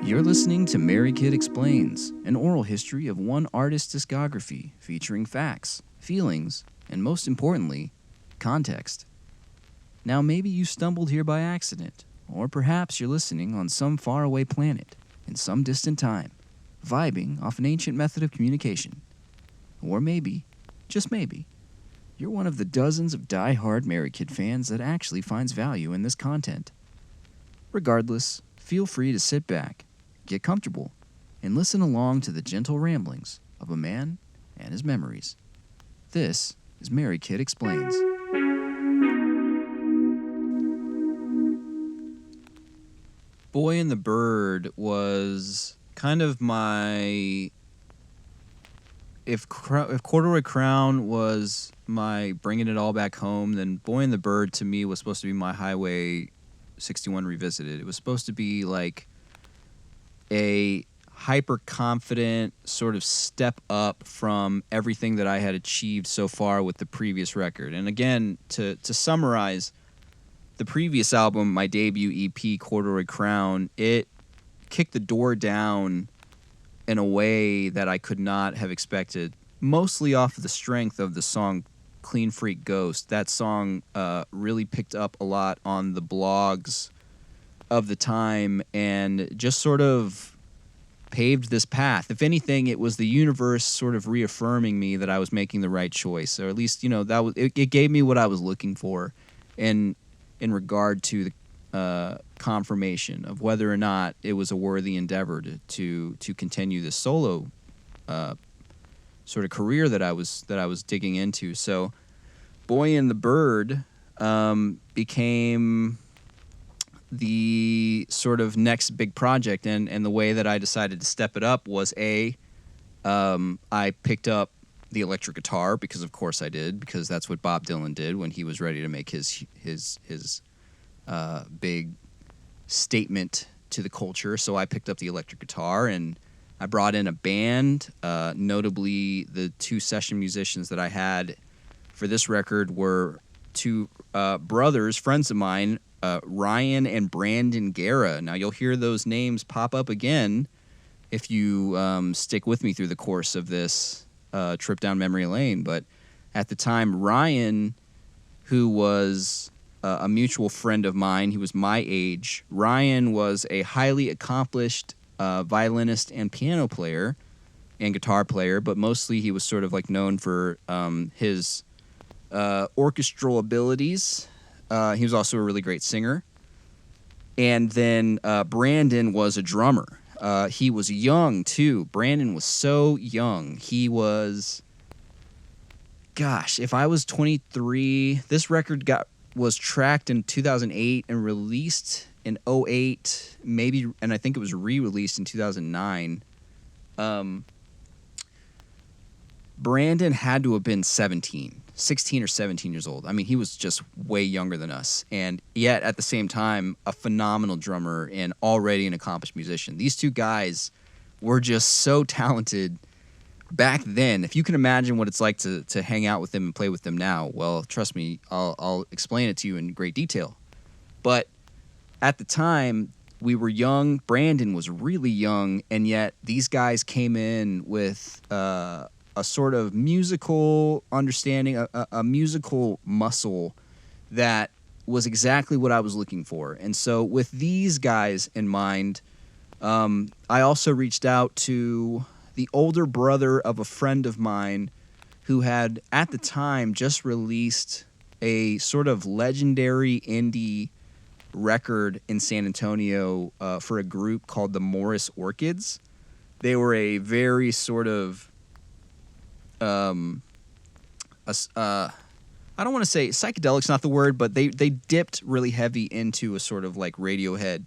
You're listening to Merykid Explains, an oral history of one artist's discography featuring facts, feelings, and most importantly, context. Now maybe you stumbled here by accident, or perhaps you're listening on some faraway planet, in some distant time, vibing off an ancient method of communication. Or maybe, just maybe, you're one of the dozens of die-hard Merykid fans that actually finds value in this content. Regardless, feel free to sit back, get comfortable, and listen along to the gentle ramblings of a man and his memories. This is Merykid Explains. Boy and the Bird was kind of my... If Corduroy Crown was my bringing it all back home, then Boy and the Bird to me was supposed to be my Highway 61 Revisited. It was supposed to be like a hyper-confident sort of step up from everything that I had achieved so far with the previous record. And again, to summarize, the previous album, my debut EP, Corduroy Crown, it kicked the door down in a way that I could not have expected, mostly off of the strength of the song Clean Freak Ghost. That song really picked up a lot on the blogs of the time and just sort of paved this path. If anything, it was the universe sort of reaffirming me that I was making the right choice, or at least, you know, that was it gave me what I was looking for in regard to the confirmation of whether or not it was a worthy endeavor to continue this solo sort of career that I was digging into. So Boy and the Bird became the sort of next big project, and the way that I decided to step it up was I picked up the electric guitar, because of course I did, because that's what Bob Dylan did when he was ready to make his big statement to the culture. So I picked up the electric guitar and I brought in a band. Notably, the two session musicians that I had for this record were two brothers, friends of mine, Ryan and Brandon Guerra. Now you'll hear those names pop up again if you stick with me through the course of this trip down memory lane. But at the time, Ryan, who was a mutual friend of mine, he was my age. Ryan was a highly accomplished violinist and piano player and guitar player, but mostly he was sort of like known for his orchestral abilities. He was also a really great singer. And then Brandon was a drummer. He was young too. Brandon was so young. He was, gosh, if I was 23, this record was tracked in 2008 and released in 2008, maybe, and I think it was re-released in 2009. Brandon had to have been 16 or 17 years old. I mean, he was just way younger than us, and yet at the same time, a phenomenal drummer and already an accomplished musician. These two guys were just so talented back then. If you can imagine what it's like to hang out with them and play with them now, well, trust me, I'll explain it to you in great detail. But at the time, we were young. Brandon was really young, and yet these guys came in with a sort of musical understanding, a musical muscle that was exactly what I was looking for. And so with these guys in mind, I also reached out to the older brother of a friend of mine who had, at the time, just released a sort of legendary indie record in San Antonio for a group called the Morris Orchids. They were a very sort of, I don't want to say psychedelic's not the word, but they dipped really heavy into a sort of like Radiohead,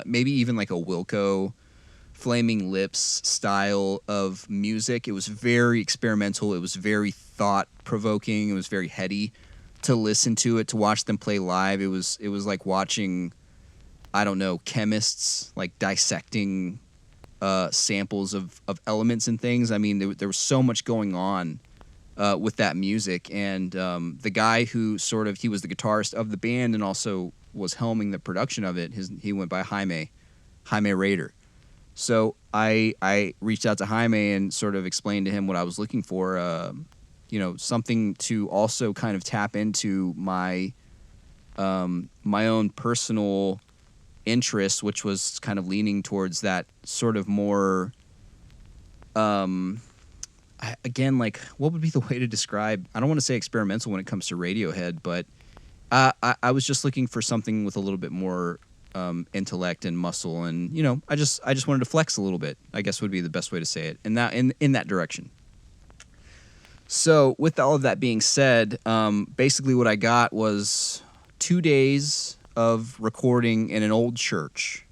maybe even like a Wilco, Flaming Lips style of music. It was very experimental. It was very thought-provoking. It was very heady to listen to it, to watch them play live. It was like watching, I don't know, chemists like dissecting samples of elements and things. I mean, there was so much going on with that music. And the guy who he was the guitarist of the band and also was helming the production of it, he went by Jaime. Jaime Rader. So I reached out to Jaime and sort of explained to him what I was looking for, something to also kind of tap into my own personal interest, which was kind of leaning towards that sort of more, again, like, what would be the way to describe, I don't want to say experimental when it comes to Radiohead, but I was just looking for something with a little bit more intellect and muscle, and I just wanted to flex a little bit, I guess would be the best way to say it, in that direction. So with all of that being said, basically what I got was 2 days of recording in an old church.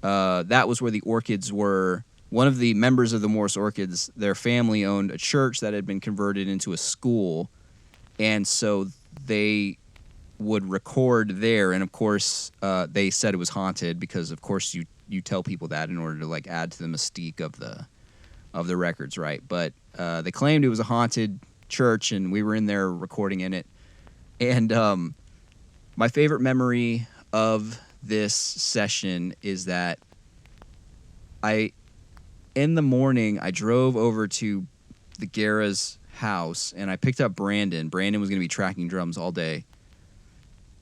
That was where the Orchids were. One of the members of the Morris Orchids, their family owned a church that had been converted into a school, and so they would record there. And of course, they said it was haunted because, of course, you tell people that in order to like add to the mystique of the records, right? But they claimed it was a haunted church, and we were in there recording in it. And my favorite memory of this session is that in the morning, I drove over to the Guerra's house, and I picked up Brandon. Brandon was going to be tracking drums all day.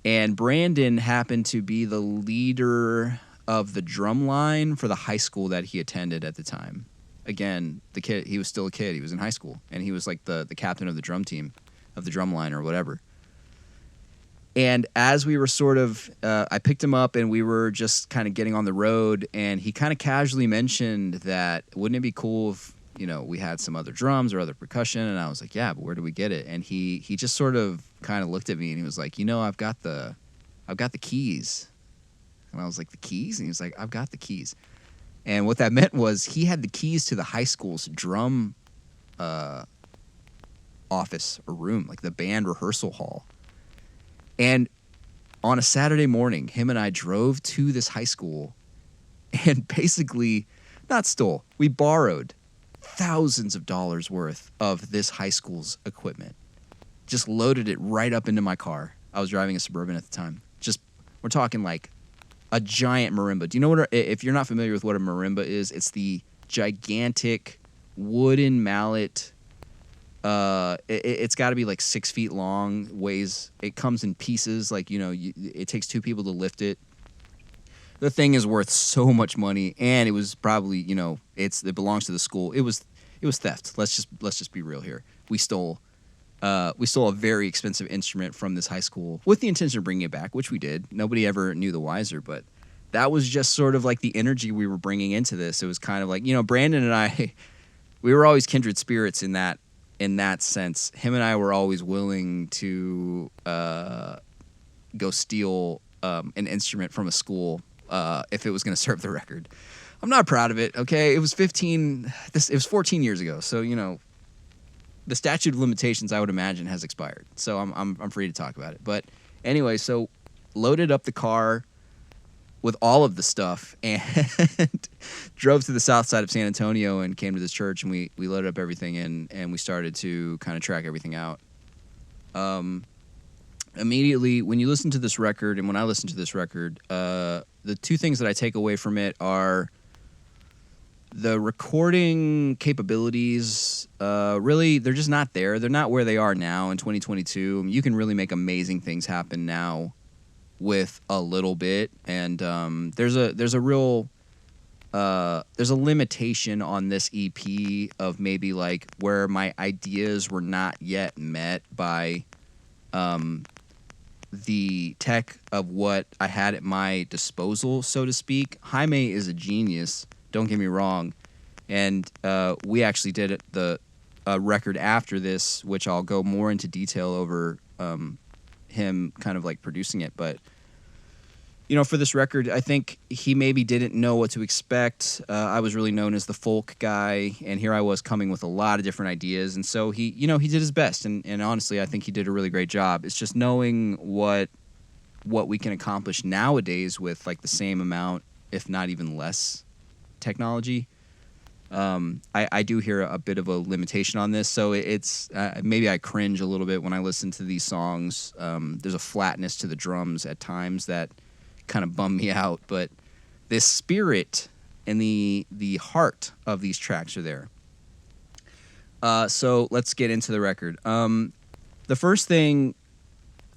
And Brandon happened to be the leader of the drum line for the high school that he attended at the time. Again, the kid, he was still a kid. He was in high school, and he was like the captain of the drum team, of the drum line or whatever. And as we were sort of, I picked him up and we were just kind of getting on the road, and he kind of casually mentioned that, wouldn't it be cool if, we had some other drums or other percussion? And I was like, yeah, but where do we get it? And he just sort of kind of looked at me and he was like, I've got the keys. And I was like, the keys? And he was like, I've got the keys. And what that meant was he had the keys to the high school's drum office or room, like the band rehearsal hall. And on a Saturday morning, him and I drove to this high school and basically, not stole, we borrowed thousands of dollars worth of this high school's equipment. Just loaded it right up into my car. I was driving a Suburban at the time. We're talking like a giant marimba. Do you know what, if you're not familiar with what a marimba is, it's the gigantic wooden mallet. It's got to be like 6 feet long, it comes in pieces, like, it takes 2 people to lift it. The thing is worth so much money, and it was probably, it belongs to the school. It was theft. Let's just be real here. We stole a very expensive instrument from this high school with the intention of bringing it back, which we did. Nobody ever knew the wiser, but that was just sort of like the energy we were bringing into this. It was kind of like, Brandon and I, we were always kindred spirits in that sense. Him and I were always willing to go steal an instrument from a school if it was going to serve the record. I'm not proud of it, okay? It was 14 years ago, so, the statute of limitations, I would imagine, has expired. So I'm free to talk about it. But anyway, so loaded up the car with all of the stuff and drove to the south side of San Antonio and came to this church, and we loaded up everything and we started to kind of track everything out. Immediately, when you listen to this record and when I listen to this record, the two things that I take away from it are the recording capabilities. Really, they're just not there. They're not where they are now in 2022. You can really make amazing things happen now with a little bit, and there's a limitation on this EP of maybe like where my ideas were not yet met by the tech of what I had at my disposal, so to speak. Jaime is a genius, don't get me wrong, and we actually did the record after this, which I'll go more into detail over him kind of like producing it. But for this record, I think he maybe didn't know what to expect. I was really known as the folk guy, and here I was coming with a lot of different ideas, and so he did his best, and honestly, I think he did a really great job. It's just knowing what we can accomplish nowadays with like the same amount, if not even less, technology. I do hear a bit of a limitation on this, so it's maybe I cringe a little bit when I listen to these songs. There's a flatness to the drums at times that kind of bum me out, but this spirit and the heart of these tracks are there. So let's get into the record. The first thing.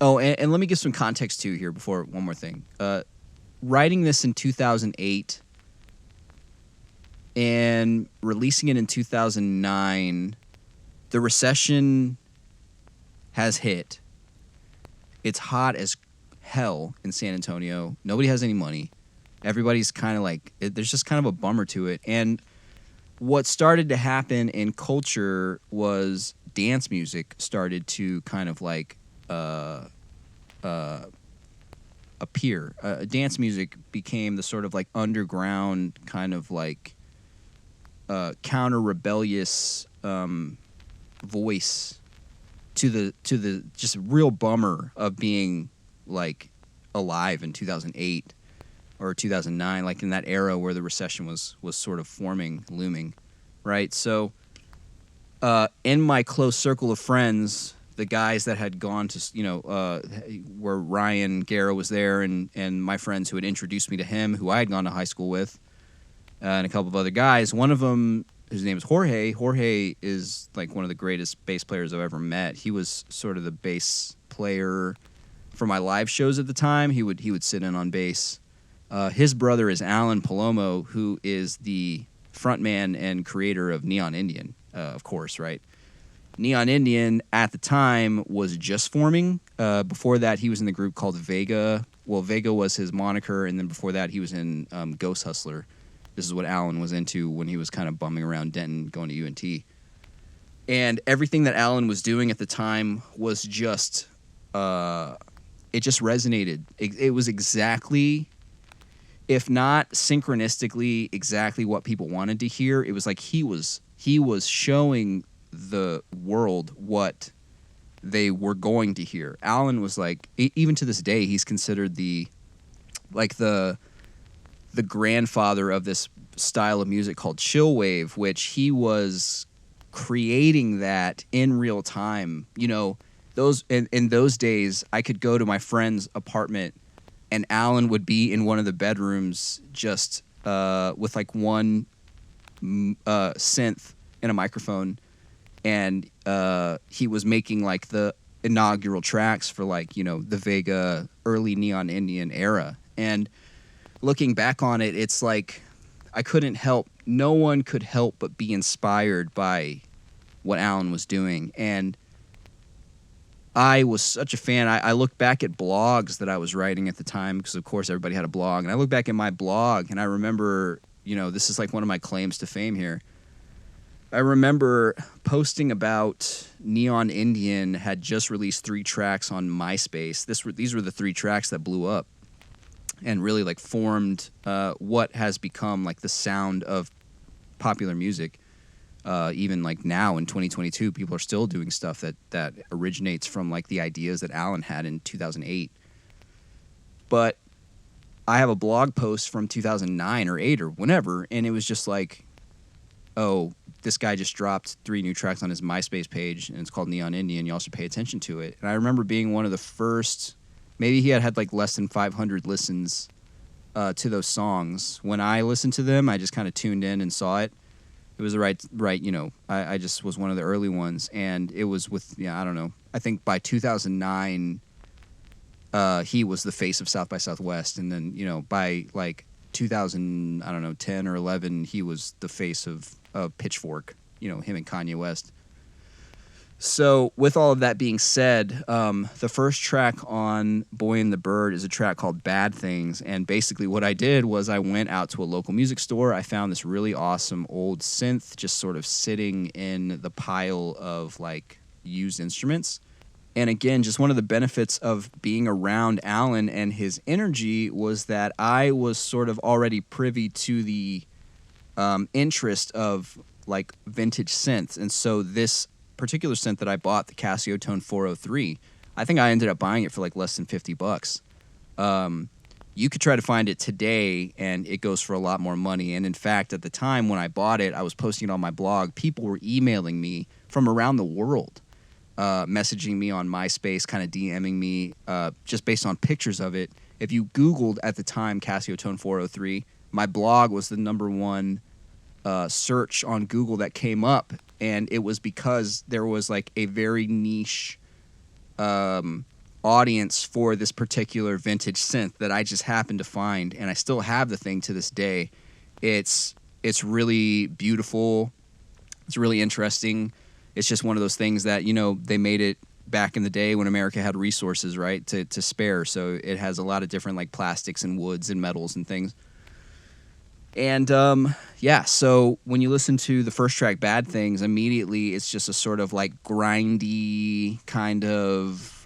Oh, and let me give some context too here before one more thing. Writing this in 2008 and releasing it in 2009, the recession has hit. It's hot as hell in San Antonio. Nobody has any money. Everybody's kind of like, there's just kind of a bummer to it. And what started to happen in culture was dance music started to kind of like appear. Dance music became the sort of like underground kind of like counter-rebellious voice to the just real bummer of being like alive in 2008 or 2009, like in that era where the recession was sort of looming, right? So in my close circle of friends, the guys that had gone to, where Ryan Guerra was there, and my friends who had introduced me to him, who I had gone to high school with, and a couple of other guys. One of them, his name is Jorge. Jorge is like one of the greatest bass players I've ever met. He was sort of the bass player for my live shows at the time. He would sit in on bass. His brother is Alan Palomo, who is the frontman and creator of Neon Indian, of course, right? Neon Indian at the time was just forming. Before that, he was in the group called Vega. Well, Vega was his moniker, and then before that, he was in Ghost Hustler. This is what Alan was into when he was kind of bumming around Denton, going to UNT. And everything that Alan was doing at the time was just, it just resonated. It was exactly, if not synchronistically, exactly what people wanted to hear. It was like he was showing the world what they were going to hear. Alan was like, even to this day, he's considered the grandfather of this style of music called chillwave, which he was creating that in real time. You know, those in those days, I could go to my friend's apartment and Alan would be in one of the bedrooms just with like one synth and a microphone, and he was making like the inaugural tracks for like, you know, the Vega early Neon Indian era. And looking back on it, it's like no one could help but be inspired by what Alan was doing. And I was such a fan. I look back at blogs that I was writing at the time, because of course everybody had a blog, and I look back at my blog and I remember, you know, this is like one of my claims to fame here. I remember posting about Neon Indian had just released 3 tracks on MySpace. These were the 3 tracks that blew up and really like formed what has become like the sound of popular music. Even like now in 2022, people are still doing stuff that originates from like the ideas that Alan had in 2008. But I have a blog post from 2009 or 8 or whenever, and it was just like, oh, this guy just dropped 3 new tracks on his MySpace page, and it's called Neon Indian. You all should pay attention to it. And I remember being one of the first. Maybe he had like less than 500 listens to those songs. When I listened to them, I just kind of tuned in and saw it. It was the right, you know, I just was one of the early ones, and it was with, I don't know, I think by 2009, he was the face of South by Southwest, and then, you know, by like 2000, I don't know, 10 or 11, he was the face of Pitchfork, you know, him and Kanye West. So with all of that being said, the first track on Boy and the Bird is a track called Bad Things. And basically what I did was I went out to a local music store. I found this really awesome old synth just sort of sitting in the pile of like used instruments. And again, just one of the benefits of being around Alan and his energy was that I was sort of already privy to the interest of like vintage synths. And so this particular synth that I bought, the Casio Tone 403, I think I ended up buying it for like less than $50. You could try to find it today and it goes for a lot more money. And in fact, at the time when I bought it, I was posting it on my blog. People were emailing me from around the world, messaging me on MySpace, kind of DMing me, just based on pictures of it. If you Googled at the time Casio Tone 403, my blog was the number one search on Google that came up, and it was because there was like a very niche audience for this particular vintage synth that I just happened to find, and I still have the thing to this day. It's really beautiful. It's really interesting. It's just one of those things that, you know, they made it back in the day when America had resources, right, to spare. So it has a lot of different like plastics and woods and metals and things. And yeah, so when you listen to the first track, Bad Things, immediately it's just a sort of like grindy kind of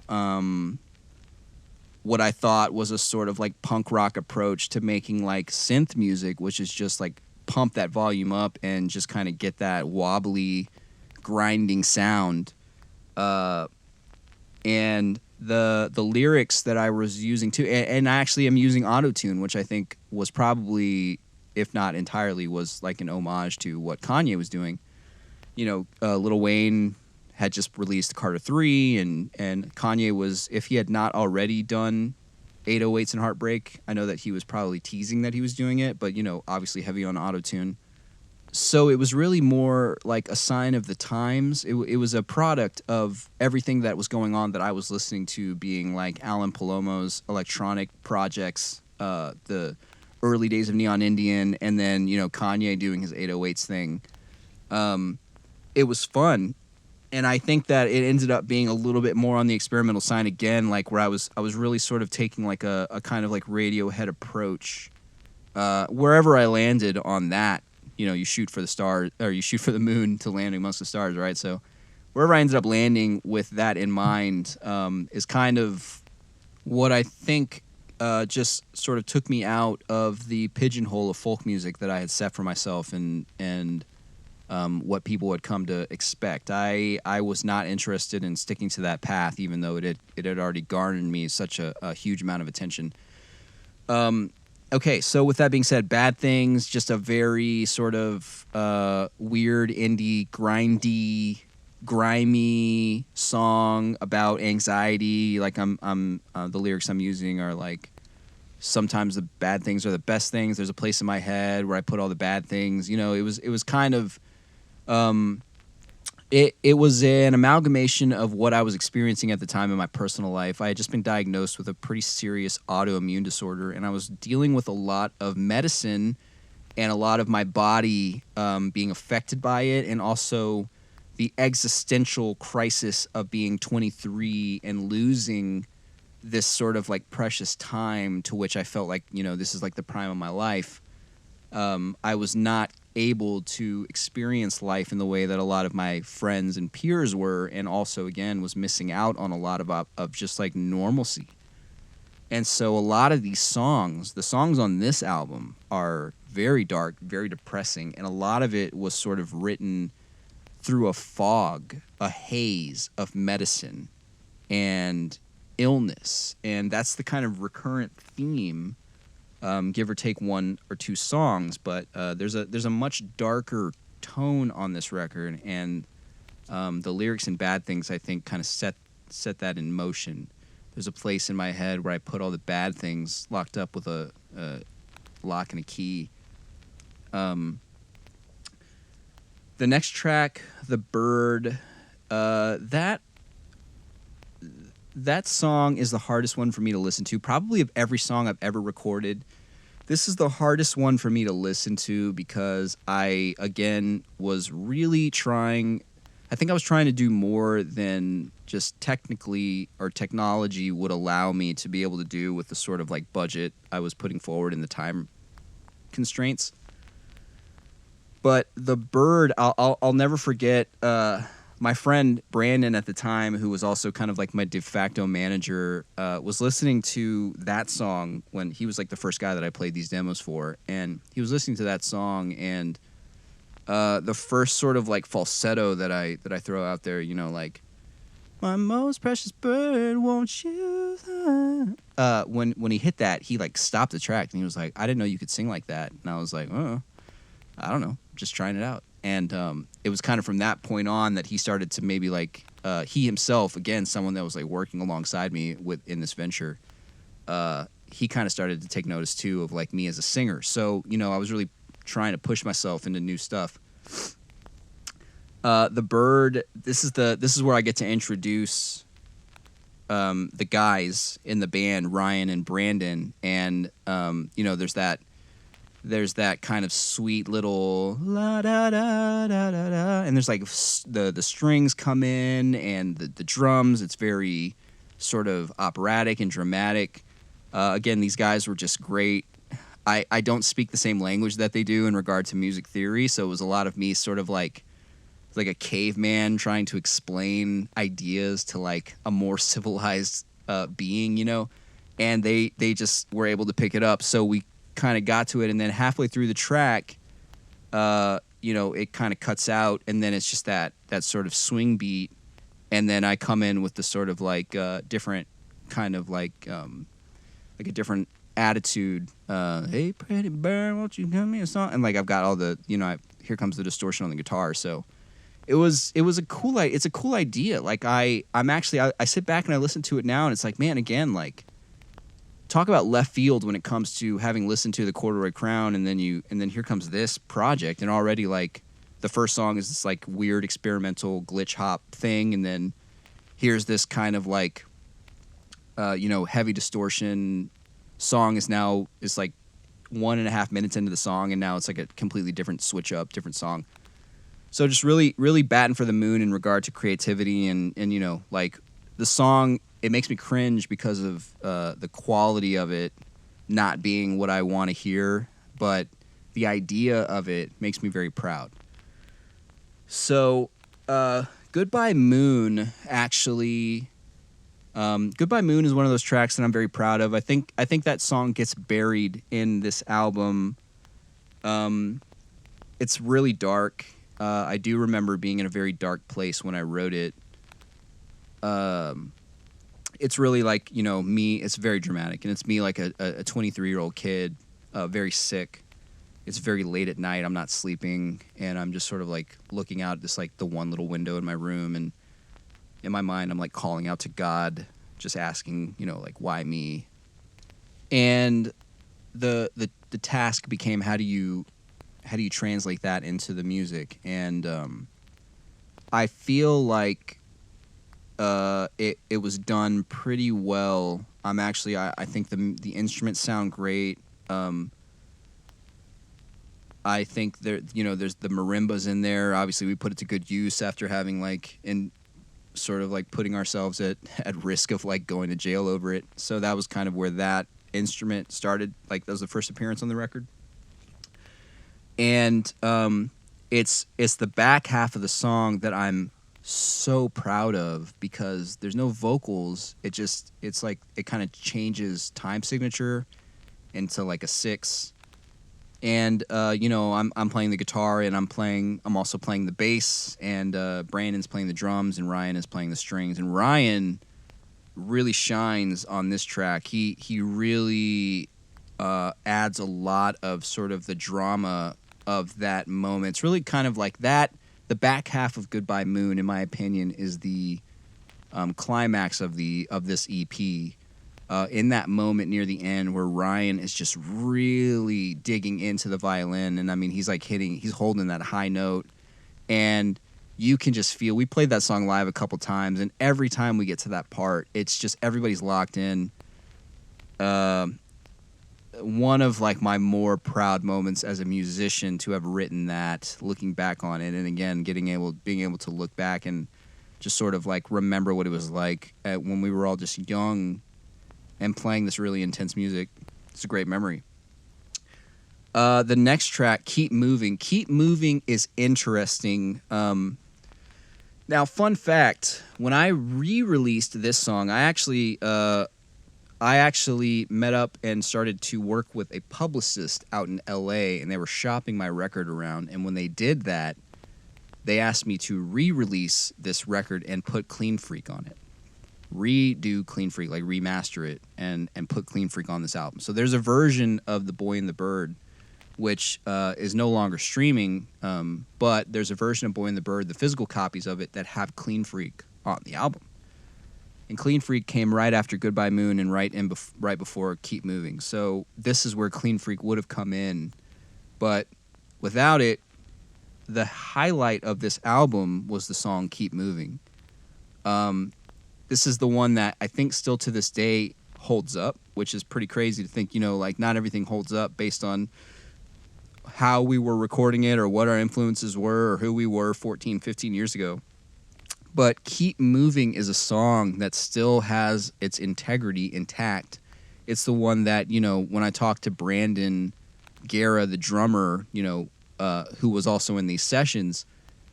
what I thought was a sort of like punk rock approach to making like synth music, which is just like pump that volume up and just kind of get that wobbly, grinding sound. And the lyrics that I was using too, and I actually am using autotune, which I think was probably, if not entirely, was like an homage to what Kanye was doing. You know, Lil Wayne had just released Carter 3, and Kanye was, if he had not already done 808s and Heartbreak, I know that he was probably teasing that he was doing it, but, you know, obviously heavy on autotune. So it was really more like a sign of the times. It was a product of everything that was going on that I was listening to, being like Alan Palomo's electronic projects, the early days of Neon Indian, and then, you know, Kanye doing his 808s thing. It was fun. And I think that it ended up being a little bit more on the experimental side again, like where I was really sort of taking like a kind of like Radiohead approach. Wherever I landed on that, you know, you shoot for the stars, or you shoot for the moon to land amongst the stars, right? So wherever I ended up landing with that in mind is kind of what I think just sort of took me out of the pigeonhole of folk music that I had set for myself, and what people had come to expect. I was not interested in sticking to that path, even though it had already garnered me such a huge amount of attention. Okay, so with that being said, Bad Things, just a very sort of weird indie, grindy, grimy song about anxiety. Like I'm the lyrics I'm using are like, sometimes the bad things are the best things. There's a place in my head where I put all the bad things. You know, it was kind of it was an amalgamation of what I was experiencing at the time in my personal life. I had just been diagnosed with a pretty serious autoimmune disorder, and I was dealing with a lot of medicine and a lot of my body being affected by it, and also the existential crisis of being 23 and losing this sort of like precious time to which I felt like, you know, this is like the prime of my life. I was not able to experience life in the way that a lot of my friends and peers were, and also again was missing out on a lot of just like normalcy. And so a lot of these songs, the songs on this album, are very dark, very depressing, and a lot of it was sort of written through a fog, a haze of medicine and illness. And that's the kind of recurrent theme, give or take one or two songs, but there's a much darker tone on this record, and the lyrics in Bad Things, I think, kind of set that in motion. There's a place in my head where I put all the bad things locked up with a lock and a key. The next track, The Bird, that song is the hardest one for me to listen to. Probably of every song I've ever recorded, this is the hardest one for me to listen to, because I, again, was really trying... I think I was trying to do more than just technically or technology would allow me to be able to do with the sort of like budget I was putting forward in the time constraints. But The Bird, I'll never forget my friend Brandon at the time, who was also kind of like my de facto manager, was listening to that song when he was like the first guy that I played these demos for, and he was listening to that song, and the first sort of like falsetto that I throw out there, you know, like, my most precious bird, won't you? When he hit that, he like stopped the track and he was like, I didn't know you could sing like that. And I was like, oh, I don't know, just trying it out. And it was kind of from that point on that he started to maybe like, he himself, again, someone that was like working alongside me in this venture, he kind of started to take notice too of like me as a singer. So I was really trying to push myself into new stuff. The Bird. This is where I get to introduce the guys in the band, Ryan and Brandon, and there's that kind of sweet little la da da da da da, and there's like the strings come in and the drums. It's very sort of operatic and dramatic. Again, these guys were just great. I don't speak the same language that they do in regard to music theory, so it was a lot of me sort of like a caveman trying to explain ideas to like a more civilized being, and they just were able to pick it up. So we kind of got to it, and then halfway through the track, it kind of cuts out, and then it's just that sort of swing beat, and then I come in with the sort of like different kind of like a different attitude. Hey, pretty bird, won't you give me a song? And like I've got all the here comes the distortion on the guitar. So it was a cool idea. Like I sit back and I listen to it now, and it's like, man, again, like talk about left field when it comes to having listened to the Corduroy Crown, and then here comes this project, and already like the first song is this like weird experimental glitch hop thing, and then here's this kind of like heavy distortion song is like 1.5 minutes into the song, and now it's like a completely different switch up, different song. So just really, really batting for the moon in regard to creativity, and like the song, it makes me cringe because of the quality of it not being what I want to hear, but the idea of it makes me very proud. So Goodbye Moon, actually, Goodbye Moon is one of those tracks that I'm very proud of. I think that song gets buried in this album. It's really dark. I do remember being in a very dark place when I wrote it. It's really like, me, it's very dramatic, and it's me like a 23-year-old kid, very sick. It's very late at night, I'm not sleeping, and I'm just sort of like looking out at this like the one little window in my room, and in my mind I'm like calling out to God, just asking, like, why me? And the task became, how do you translate that into the music? And I feel like it was done pretty well. I think the instruments sound great. I think there's the marimbas in there. Obviously, we put it to good use after having like in sort of like putting ourselves at risk of like going to jail over it. So that was kind of where that instrument started. Like that was the first appearance on the record. And it's the back half of the song that I'm so proud of, because there's no vocals. It's like it kind of changes time signature into like a 6. And I'm playing the guitar, and I'm also playing the bass, and Brandon's playing the drums, and Ryan is playing the strings. And Ryan really shines on this track. He really adds a lot of sort of the drama of that moment. It's really kind of like that. The back half of Goodbye Moon, in my opinion, is the climax of this EP. In that moment near the end where Ryan is just really digging into the violin, and I mean he's holding that high note, and you can just feel. We played that song live a couple times, and every time we get to that part, it's just everybody's locked in. One of like my more proud moments as a musician to have written that, looking back on it, and again being able to look back and just sort of like remember what it was like when we were all just young and playing this really intense music. It's a great memory. The next track, Keep Moving. Keep Moving is interesting. Now, fun fact, when I re-released this song, I actually met up and started to work with a publicist out in LA, and they were shopping my record around. And when they did that, they asked me to re-release this record and put Clean Freak on it. Redo Clean Freak, like remaster it and put Clean Freak on this album. So there's a version of The Boy and the Bird which is no longer streaming, but there's a version of Boy and the Bird, the physical copies of it, that have Clean Freak on the album. And Clean Freak came right after Goodbye Moon and right before Keep Moving. So this is where Clean Freak would have come in. But without it, the highlight of this album was the song Keep Moving. This is the one that I think still to this day holds up, which is pretty crazy to think, like not everything holds up based on how we were recording it or what our influences were or who we were 14, 15 years ago. But Keep Moving is a song that still has its integrity intact. It's the one that, when I talked to Brandon Guerra, the drummer, who was also in these sessions,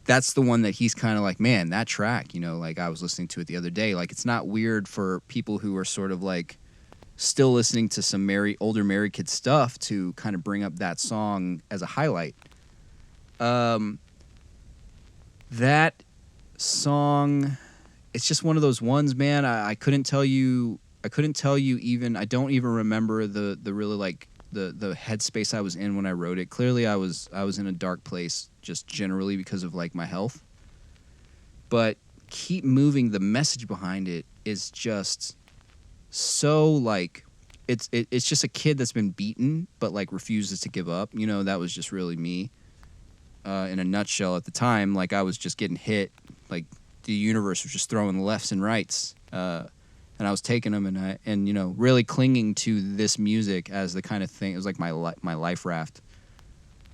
that's the one that he's kind of like, man, that track, like I was listening to it the other day. Like, it's not weird for people who are sort of like still listening to some older Merykid stuff to kind of bring up that song as a highlight. That song, it's just one of those ones, man. I couldn't tell you even, I don't even remember the really like the headspace I was in when I wrote it. Clearly I was in a dark place just generally because of like my health. But Keep Moving, the message behind it is just so like it's just a kid that's been beaten but like refuses to give up. That was just really me in a nutshell at the time. Like I was just getting hit, like the universe was just throwing lefts and rights, and I was taking them and really clinging to this music as the kind of thing. It was like my life raft.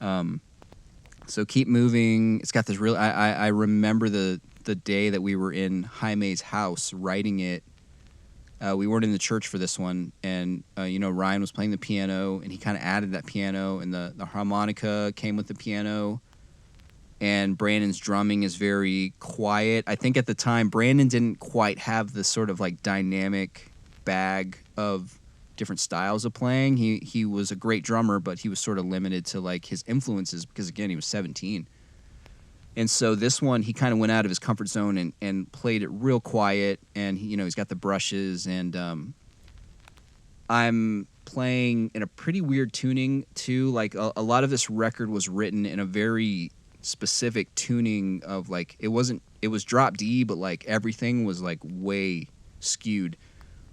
So Keep Moving, it's got this real I remember the day that we were in Jaime's house writing it. We weren't in the church for this one, and Ryan was playing the piano, and he kind of added that piano, and the harmonica came with the piano, and Brandon's drumming is very quiet. I think at the time, Brandon didn't quite have the sort of like dynamic bag of different styles of playing. He was a great drummer, but he was sort of limited to like his influences because, again, he was 17. And so this one, he kind of went out of his comfort zone and played it real quiet. And, he's got the brushes. And I'm playing in a pretty weird tuning, too. Like, a lot of this record was written in a very specific tuning of, like, it was drop D, but, like, everything was, like, way skewed.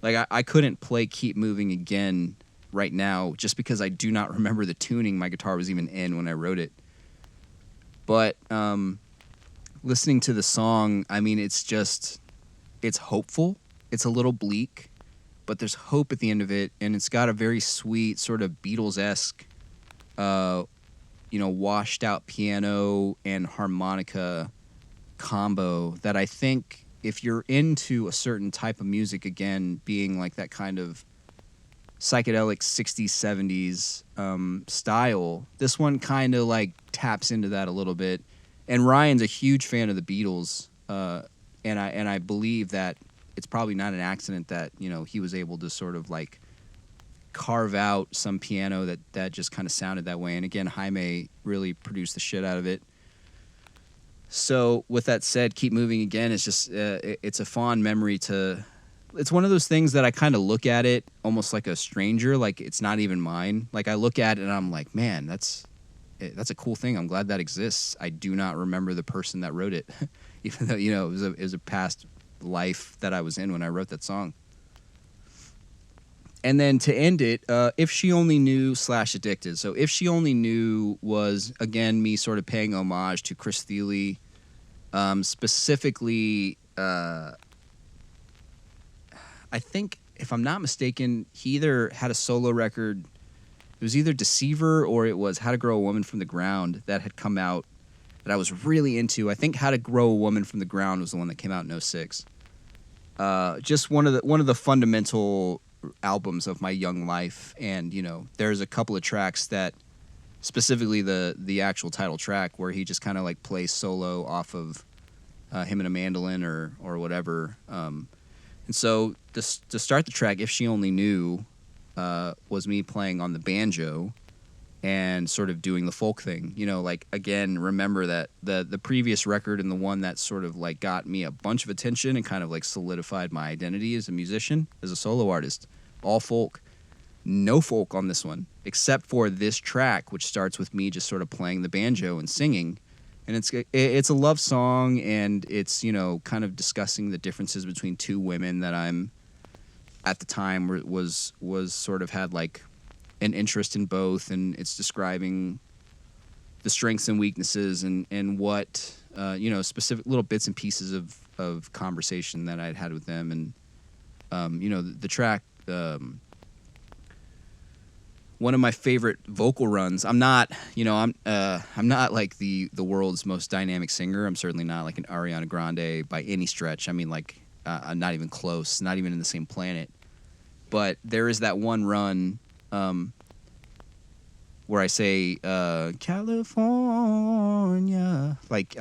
Like, I couldn't play Keep Moving again right now just because I do not remember the tuning my guitar was even in when I wrote it. But listening to the song, I mean, it's hopeful. It's a little bleak, but there's hope at the end of it, and it's got a very sweet sort of Beatles-esque, washed out piano and harmonica combo that I think if you're into a certain type of music, again, being like that kind of psychedelic 60s, 70s style, this one kind of like taps into that a little bit. And Ryan's a huge fan of the Beatles, and I believe that it's probably not an accident that he was able to sort of like carve out some piano that just kind of sounded that way. And again, Jaime really produced the shit out of it. So with that said, Keep Moving again is just it's a fond memory to. It's one of those things that I kind of look at it almost like a stranger, like it's not even mine. Like I look at it and I'm like, man, that's a cool thing. I'm glad that exists. I do not remember the person that wrote it, even though it was a past life that I was in when I wrote that song. And then to end it, If She Only Knew / Addicted. So If She Only Knew was, again, me sort of paying homage to Chris Thile. Specifically, I think, if I'm not mistaken, he either had a solo record. It was either Deceiver or it was How to Grow a Woman from the Ground that had come out that I was really into. I think How to Grow a Woman from the Ground was the one that came out in 2006. Just one of the fundamental albums of my young life, and there's a couple of tracks that, specifically the actual title track, where he just kind of like plays solo off of him and a mandolin or whatever. And so to start the track, If She Only Knew, was me playing on the banjo and sort of doing the folk thing. Like, again, remember that the previous record and the one that sort of like got me a bunch of attention and kind of like solidified my identity as a musician, as a solo artist, all folk. No folk on this one, except for this track, which starts with me just sort of playing the banjo and singing. And it's a love song, and it's, you know, kind of discussing the differences between two women that I'm at the time was sort of had like an interest in both, and it's describing the strengths and weaknesses and what you know, specific little bits and pieces of conversation that I'd had with them. And you know, the track, one of my favorite vocal runs. I'm not, you know, I'm not like the world's most dynamic singer. I'm certainly not like an Ariana Grande by any stretch. I mean, like, I'm not even close, not even in the same planet. But there is that one run where I say California. Like,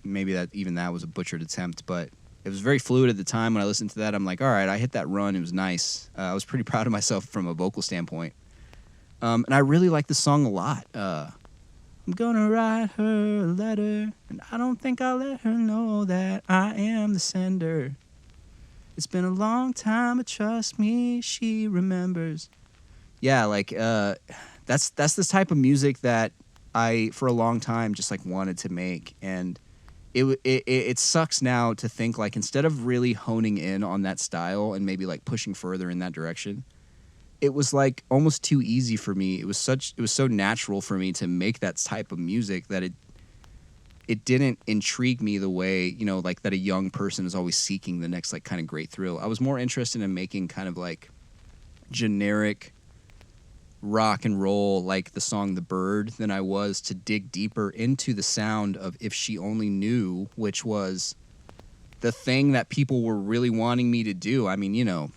maybe that was a butchered attempt, but it was very fluid at the time. When I listened to that, I'm like, all right, I hit that run. It was nice. I was pretty proud of myself from a vocal standpoint. And I really like the song a lot. I'm gonna write her a letter, and I don't think I'll let her know that I am the sender. It's been a long time, but trust me, she remembers. Yeah, like, that's this type of music that I, for a long time, just like wanted to make. And it sucks now to think, like, instead of really honing in on that style and maybe like pushing further in that direction, it was like almost too easy for me. It was so natural for me to make that type of music that it didn't intrigue me the way, you know, like that a young person is always seeking the next like kind of great thrill. I was more interested in making kind of like generic rock and roll, like the song The Bird, than I was to dig deeper into the sound of If She Only Knew, which was the thing that people were really wanting me to do. I mean, you know,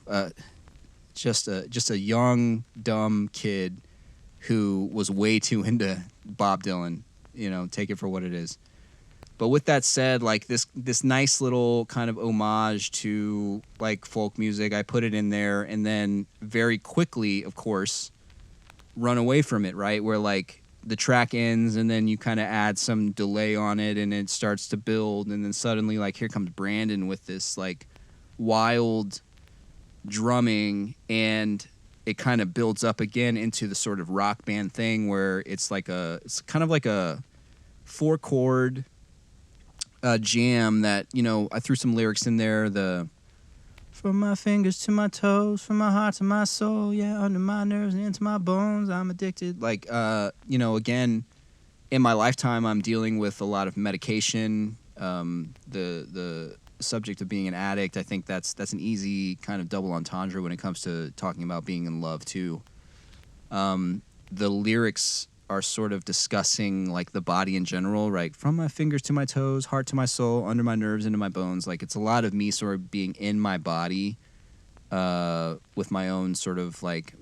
just a young, dumb kid who was way too into Bob Dylan, you know, take it for what it is. But with that said, like this nice little kind of homage to like folk music, I put it in there, and then very quickly, of course, run away from it, right? Where like the track ends and then you kind of add some delay on it and it starts to build, and then suddenly like here comes Brandon with this like wild drumming, and it kind of builds up again into the sort of rock band thing where it's kind of like a 4-chord jam that, you know, I threw some lyrics in there, from my fingers to my toes, from my heart to my soul, yeah, under my nerves and into my bones, I'm addicted. Like, you know, again, in my lifetime, I'm dealing with a lot of medication, the subject of being an addict. I think that's an easy kind of double entendre when it comes to talking about being in love too. The lyrics are sort of discussing like the body in general, right? From my fingers to my toes, heart to my soul, under my nerves, into my bones. Like, it's a lot of me sort of being in my body with my own sort of like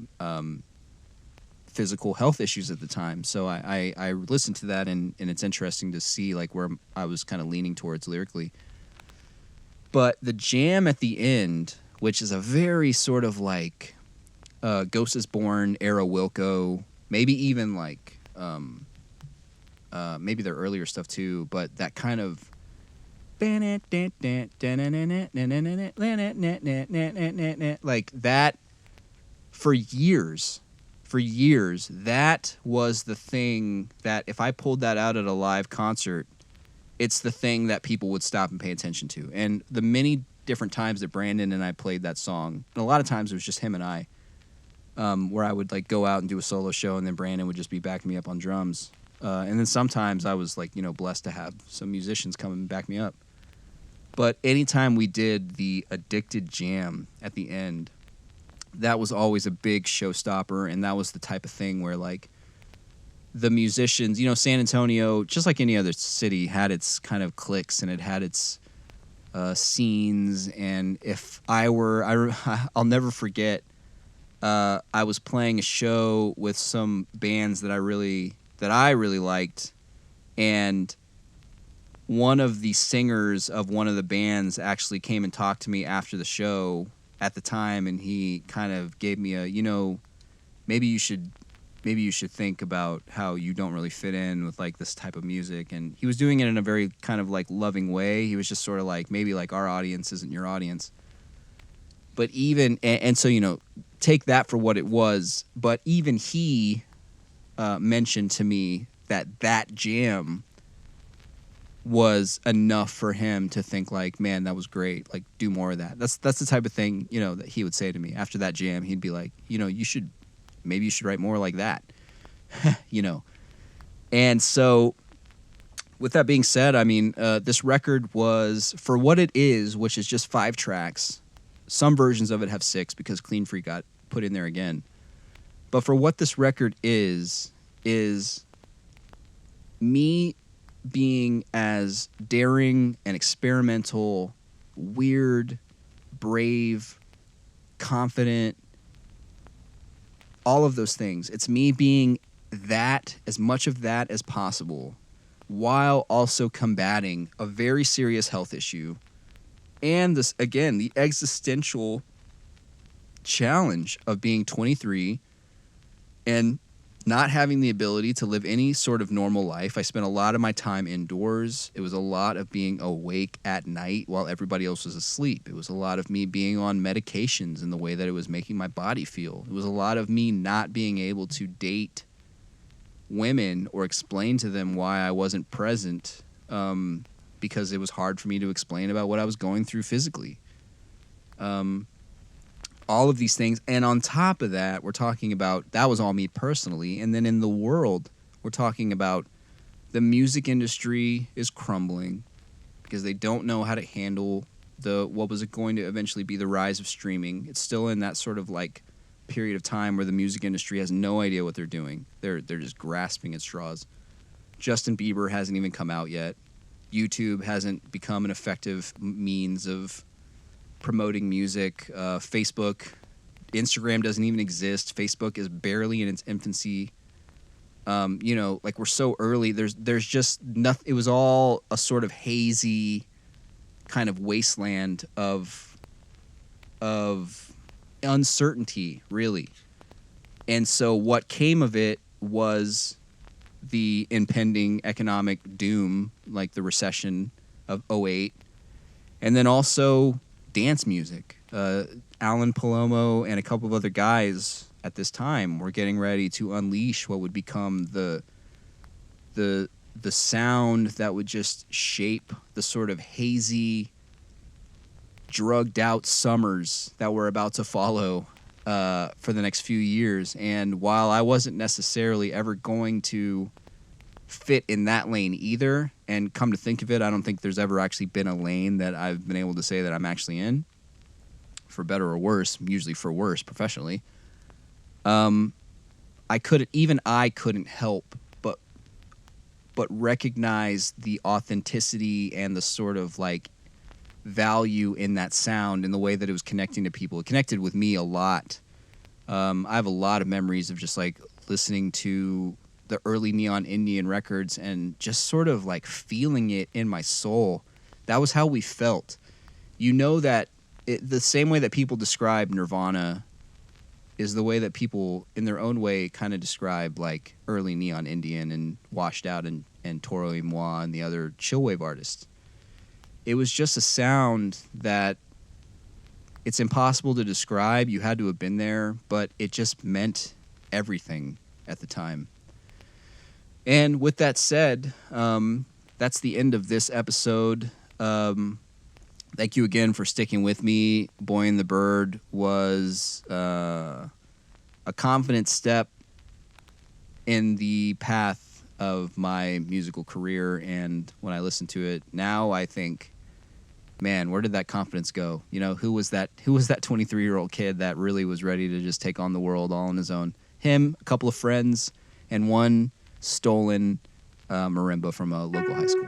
physical health issues at the time. So I listened to that, and it's interesting to see like where I was kind of leaning towards lyrically. But the jam at the end, which is a very sort of like Ghost is Born era Wilco, maybe even like maybe their earlier stuff too, but that kind of like that for years, that was the thing that if I pulled that out at a live concert, it's the thing that people would stop and pay attention to. And the many different times that Brandon and I played that song, and a lot of times it was just him and I, where I would like go out and do a solo show, and then Brandon would just be backing me up on drums. And then sometimes I was like, you know, blessed to have some musicians come and back me up. But anytime we did the Addicted Jam at the end, that was always a big showstopper, and that was the type of thing where like the musicians, you know, San Antonio, just like any other city, had its kind of cliques and it had its scenes. And if I'll never forget, I was playing a show with some bands that I really liked, and one of the singers of one of the bands actually came and talked to me after the show at the time, and he kind of gave me a, you know, maybe you should think about how you don't really fit in with like this type of music. And he was doing it in a very kind of like loving way. He was just sort of like, maybe like our audience isn't your audience. But even, and so, you know, take that for what it was. But even he mentioned to me that jam was enough for him to think like, man, that was great. Like, do more of that. That's the type of thing, you know, that he would say to me after that jam. He'd be like, you know, maybe you should write more like that, you know? And so with that being said, I mean, this record was, for what it is, which is just 5 tracks, some versions of it have 6 because Clean Freak got put in there again. But for what this record is me being as daring and experimental, weird, brave, confident, all of those things. It's me being that, as much of that as possible, while also combating a very serious health issue. And this, again, the existential challenge of being 23 and not having the ability to live any sort of normal life. I spent a lot of my time indoors. It was a lot of being awake at night while everybody else was asleep. It was a lot of me being on medications in the way that it was making my body feel. It was a lot of me not being able to date women or explain to them why I wasn't present, because it was hard for me to explain about what I was going through physically. All of these things. And on top of that, we're talking about, that was all me personally. And then in the world, we're talking about the music industry is crumbling because they don't know how to handle what was going to eventually be the rise of streaming. It's still in that sort of like period of time where the music industry has no idea what they're doing. They're just grasping at straws. Justin Bieber hasn't even come out yet. YouTube hasn't become an effective means of promoting music. Facebook, Instagram doesn't even exist. Facebook is barely in its infancy. You know, like, we're so early. There's just nothing. It was all a sort of hazy kind of wasteland of uncertainty, really. And so what came of it was the impending economic doom, like the recession of '08, and then also dance music. Alan Palomo and a couple of other guys at this time were getting ready to unleash what would become the sound that would just shape the sort of hazy, drugged out summers that were about to follow for the next few years. And while I wasn't necessarily ever going to fit in that lane either, and come to think of it, I don't think there's ever actually been a lane that I've been able to say that I'm actually in, for better or worse, usually for worse professionally. I couldn't help but recognize the authenticity and the sort of like value in that sound, in the way that it was connecting to people. It connected with me a lot. I have a lot of memories of just like listening to the early Neon Indian records and just sort of like feeling it in my soul. That was how we felt. You know, that the same way that people describe Nirvana is the way that people in their own way kind of describe like early Neon Indian and Washed Out and Toro y Moi and the other chillwave artists. It was just a sound that it's impossible to describe. You had to have been there, but it just meant everything at the time. And with that said, that's the end of this episode. Thank you again for sticking with me. Boy and the Bird was a confident step in the path of my musical career. And when I listen to it now, I think, man, where did that confidence go? You know, who was that 23-year-old kid that really was ready to just take on the world all on his own? Him, a couple of friends, and one stolen marimba from a local high school.